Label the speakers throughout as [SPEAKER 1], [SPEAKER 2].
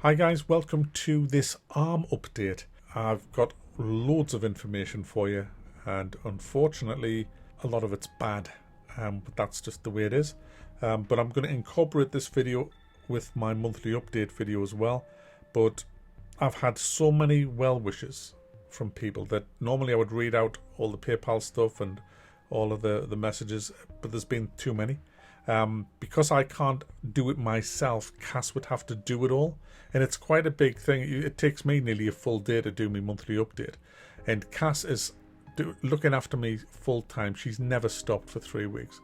[SPEAKER 1] Hi guys, welcome to this ARM update. I've got loads of information for you and unfortunately a lot of it's bad, but that's just the way it is. But I'm going to incorporate this video with my monthly update video as well. But I've had so many well wishes from people that normally I would read out all the PayPal stuff and all of the messages, but there's been too many. Because I can't do it myself, Cass would have to do it all, and it's quite a big thing. It takes me nearly a full day to do my monthly update, and Cass is looking after me full time. She's never stopped for 3 weeks,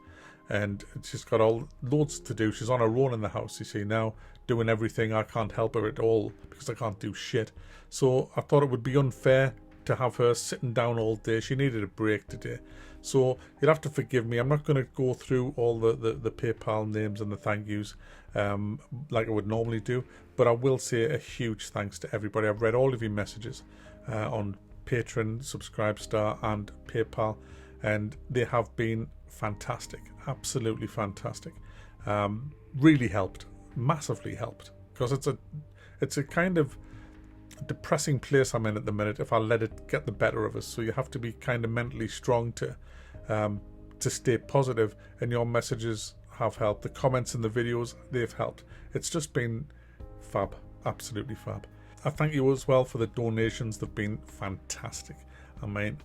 [SPEAKER 1] and she's got loads to do. She's on her own in the house, you see, now, doing everything. I can't help her at all because I can't do shit. So I thought it would be unfair to have her sitting down all day. She needed a break today. So you'll have to forgive me. I'm not going to go through all the PayPal names and the thank yous like I would normally do, but I will say a huge thanks to everybody. I've read all of your messages on Patreon, Subscribestar and PayPal, and they have been fantastic, absolutely fantastic. Really helped, massively helped, because it's a kind of depressing place I'm in at the minute if I let it get the better of us. So you have to be kind of mentally strong to stay positive, and your messages have helped. The comments in the videos, they've helped. It's just been fab, absolutely fab. I thank you as well for the donations. They've been fantastic. I mean,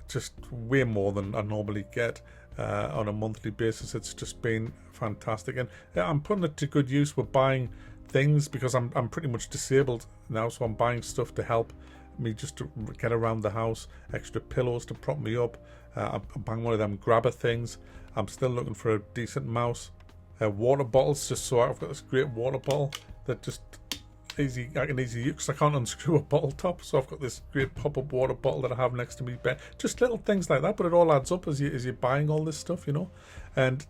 [SPEAKER 1] just way more than I normally get on a monthly basis. It's just been fantastic, and I'm putting it to good use. We're buying things because I'm pretty much disabled now, so I'm buying stuff to help me just to get around the house, extra pillows to prop me up. I'm buying one of them grabber things. I'm still looking for a decent mouse. Water bottles, just so I've got this great water bottle that just I can easily use because I can't unscrew a bottle top, so I've got this great pop-up water bottle that I have next to me bed. Just little things like that, but it all adds up as you're buying all this stuff, you know. And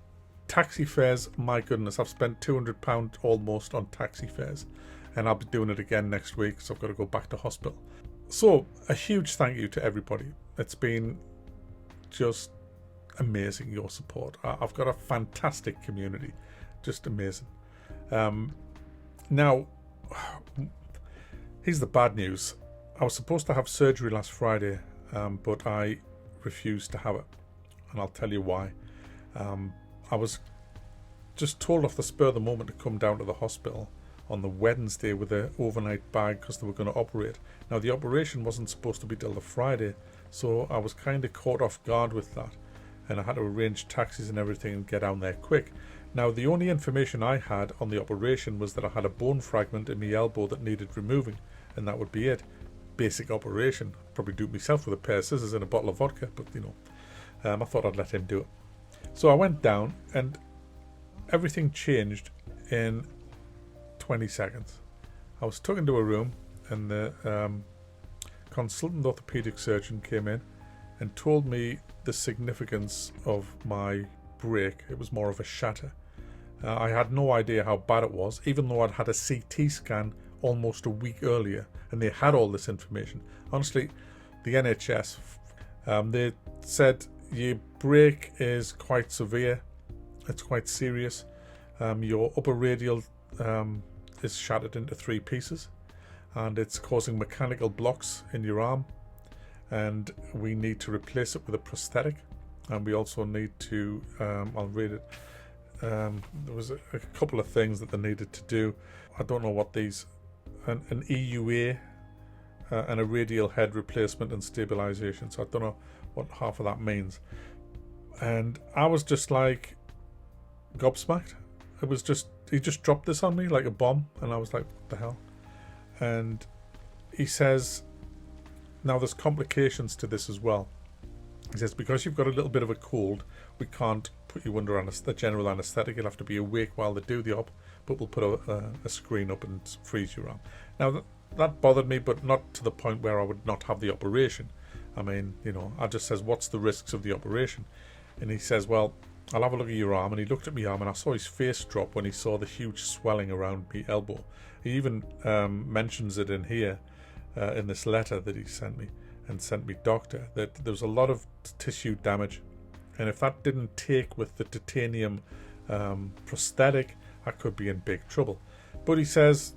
[SPEAKER 1] taxi fares, my goodness, I've spent £200 almost on taxi fares, and I'll be doing it again next week, so I've got to go back to hospital. So a huge thank you to everybody. It's been just amazing, your support. I've got a fantastic community, just amazing. Now, here's the bad news. I was supposed to have surgery last Friday, but I refused to have it, and I'll tell you why. I was just told off the spur of the moment to come down to the hospital on the Wednesday with an overnight bag because they were going to operate. Now, the operation wasn't supposed to be till the Friday, so I was kind of caught off guard with that, and I had to arrange taxis and everything and get down there quick. Now, the only information I had on the operation was that I had a bone fragment in my elbow that needed removing, and that would be it. Basic operation. Probably do it myself with a pair of scissors and a bottle of vodka, but you know, I thought I'd let him do it. So I went down and everything changed in 20 seconds. I was tucked into a room, and the consultant orthopedic surgeon came in and told me the significance of my break. It was more of a shatter. I had no idea how bad it was, even though I'd had a CT scan almost a week earlier and they had all this information. Honestly, the NHS, they said your break is quite severe, it's quite serious. Your upper radial is shattered into 3 pieces, and it's causing mechanical blocks in your arm, and we need to replace it with a prosthetic, and we also need to, I'll read it, there was a couple of things that they needed to do. I don't know what these, an EUA, and a radial head replacement and stabilisation, so I don't know what half of that means. And I was just like gobsmacked. It was just, he just dropped this on me like a bomb, and I was like, what the hell? And he says, now there's complications to this as well. He says, because you've got a little bit of a cold, we can't put you under a general anaesthetic. You'll have to be awake while they do the op, but we'll put a screen up and freeze your arm. Now that bothered me, but not to the point where I would not have the operation. I mean, you know, I just says, what's the risks of the operation? And he says, well, I'll have a look at your arm. And he looked at my arm, and I saw his face drop when he saw the huge swelling around my elbow. He even mentions it in here, in this letter that he sent me and sent me doctor, that there was a lot of tissue damage, and if that didn't take with the titanium prosthetic, I could be in big trouble. But he says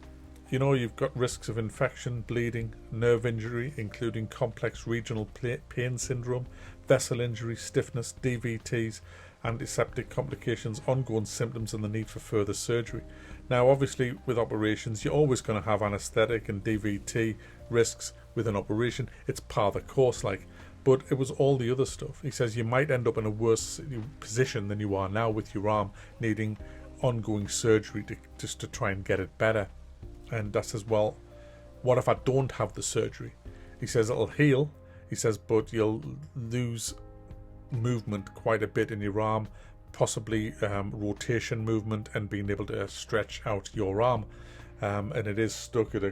[SPEAKER 1] you know, you've got risks of infection, bleeding, nerve injury, including complex regional pain syndrome, vessel injury, stiffness, DVTs, antiseptic complications, ongoing symptoms, and the need for further surgery. Now, obviously, with operations, you're always going to have anaesthetic and DVT risks with an operation. It's part of the course, like. But it was all the other stuff. He says you might end up in a worse position than you are now with your arm, needing ongoing surgery just to try and get it better. And I says, well, what if I don't have the surgery? He says it'll heal. He says, but you'll lose movement quite a bit in your arm, possibly rotation movement and being able to stretch out your arm. And it is stuck at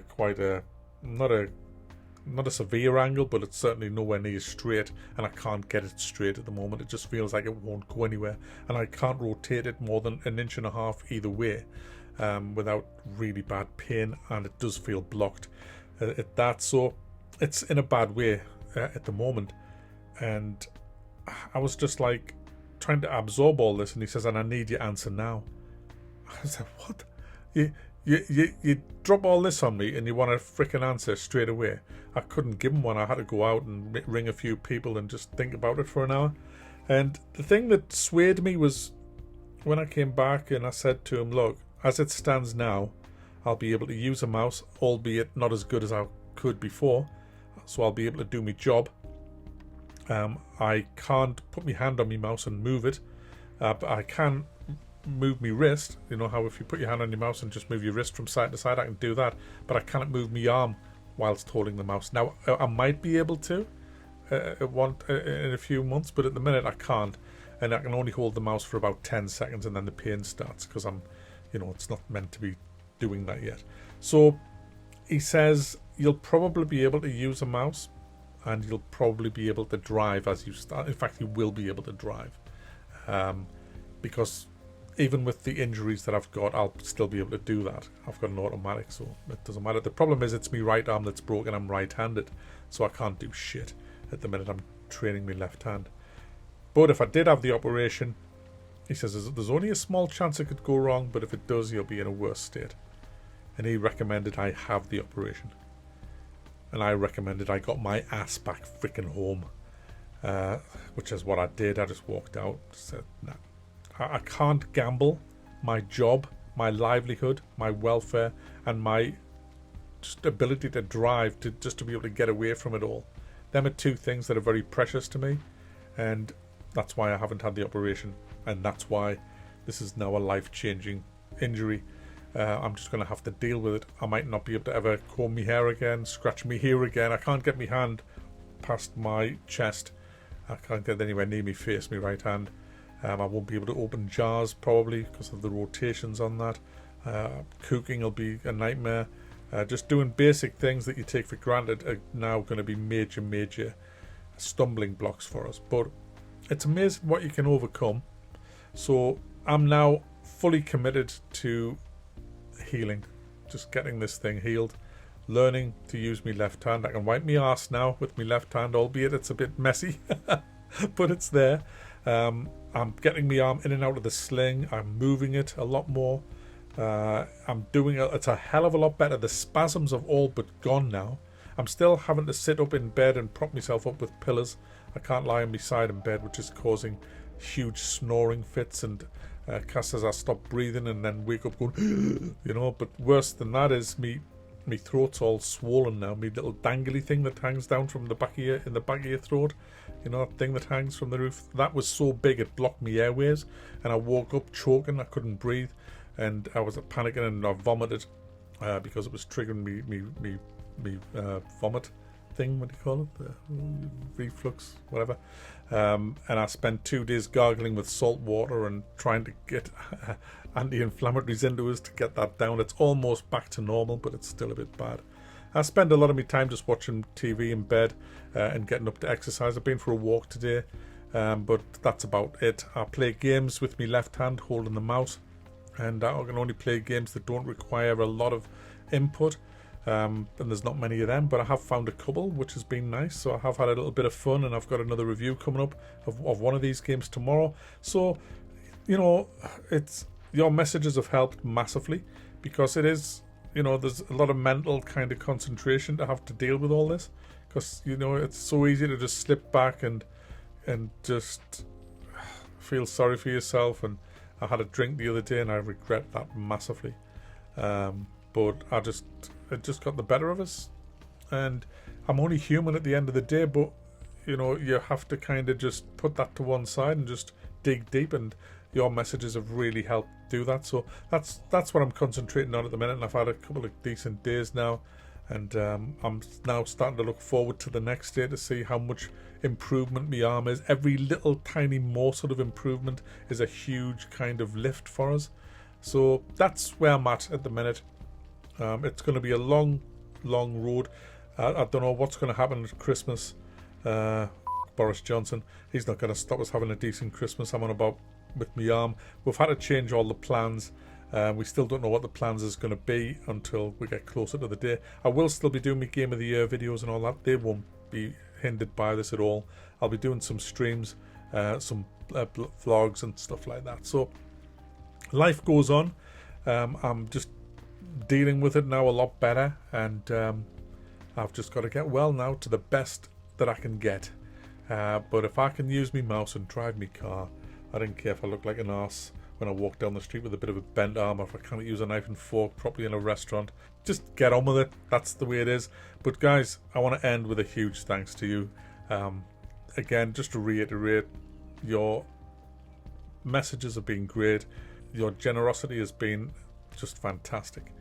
[SPEAKER 1] not a severe angle, but it's certainly nowhere near straight, and I can't get it straight at the moment. It just feels like it won't go anywhere, and I can't rotate it more than 1.5 inches either way without really bad pain, and it does feel blocked at that. So it's in a bad way at the moment, and I was just like trying to absorb all this, and he says, and I need your answer now. I said, what? You drop all this on me and you want a freaking answer straight away. I couldn't give him one. I had to go out and ring a few people and just think about it for an hour. And the thing that swayed me was when I came back and I said to him, look, as it stands now, I'll be able to use a mouse, albeit not as good as I could before. So I'll be able to do my job. I can't put my hand on my mouse and move it, but I can move my wrist. You know how if you put your hand on your mouse and just move your wrist from side to side, I can do that, but I cannot move my arm whilst holding the mouse. Now I might be able to in a few months, but at the minute I can't, and I can only hold the mouse for about 10 seconds and then the pain starts because it's not meant to be doing that yet. So he says you'll probably be able to use a mouse and you'll probably be able to drive as you start. In fact, you will be able to drive because even with the injuries that I've got, I'll still be able to do that. I've got an automatic, so it doesn't matter. The problem is it's my right arm that's broken. I'm right-handed, so I can't do shit at the minute. I'm training my left hand. But if I did have the operation, he says there's only a small chance it could go wrong, but if it does, you'll be in a worse state. And he recommended I have the operation. And I recommended I got my ass back freaking home, which is what I did. I just walked out, said, nah. I can't gamble my job, my livelihood, my welfare, and my just ability to drive just to be able to get away from it all. Them are two things that are very precious to me, and that's why I haven't had the operation, and that's why this is now a life-changing injury. I'm just going to have to deal with it. I might not be able to ever comb my hair again, scratch my hair again. I can't get my hand past my chest. I can't get anywhere near my face, my right hand. I won't be able to open jars probably because of the rotations on that. Cooking will be a nightmare. Just doing basic things that you take for granted are now going to be major stumbling blocks for us. But it's amazing what you can overcome. So I'm now fully committed to healing, just getting this thing healed, learning to use my left hand. I can wipe my arse now with my left hand, albeit it's a bit messy, but it's there. I'm getting my arm in and out of the sling. I'm moving it a lot more. I'm doing it. It's a hell of a lot better. The spasms have all but gone now. I'm still having to sit up in bed and prop myself up with pillows. I can't lie on my side in bed, which is causing huge snoring fits and as I stop breathing and then wake up going, but worse than that is me throat's all swollen now. Me little dangly thing that hangs down from the back of your throat, that thing that hangs from the roof, that was so big it blocked me airways, and I woke up choking. I couldn't breathe, and I was panicking, and I vomited because it was triggering me vomit thing. What do you call it? The reflux, whatever. And I spent 2 days gargling with salt water and trying to get anti-inflammatories into us to get that down. It's almost back to normal, but it's still a bit bad. I spend a lot of my time just watching TV in bed and getting up to exercise. I've been for a walk today, but that's about it. I play games with my left hand holding the mouse, and I can only play games that don't require a lot of input. And there's not many of them, but I have found a couple, which has been nice. So I have had a little bit of fun, and I've got another review coming up of one of these games tomorrow. So, it's your messages have helped massively, because it is you know, there's a lot of mental kind of concentration to have to deal with all this, because, you know, it's so easy to just slip back and just feel sorry for yourself. And I had a drink the other day and I regret that massively. But it just got the better of us, and I'm only human at the end of the day. But you know, you have to kind of just put that to one side and just dig deep, and your messages have really helped do that. So that's what I'm concentrating on at the minute, and I've had a couple of decent days now, and I'm now starting to look forward to the next day to see how much improvement my arm is. Every little tiny morsel of improvement is a huge kind of lift for us. So that's where I'm at the minute. It's going to be a long road. I don't know what's going to happen at Christmas. Boris Johnson, he's not going to stop us having a decent Christmas. I'm on about with my arm. We've had to change all the plans. We still don't know what the plans is going to be until we get closer to the day. I will still be doing my Game of the Year videos and all that. They won't be hindered by this at all. I'll be doing some streams, some vlogs and stuff like that. So life goes on. I'm just dealing with it now a lot better, and I've just got to get well now to the best that I can get. But if I can use my mouse and drive my car, I don't care if I look like an arse when I walk down the street with a bit of a bent arm, or if I can't use a knife and fork properly in a restaurant. Just get on with it. That's the way it is. But guys, I want to end with a huge thanks to you. Again, just to reiterate, your messages have been great. Your generosity has been just fantastic,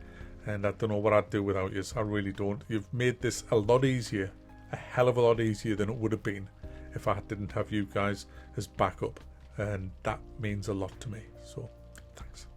[SPEAKER 1] and I don't know what I'd do without you. I really don't. You've made this a lot easier, a hell of a lot easier than it would have been if I didn't have you guys as backup, and that means a lot to me. So thanks.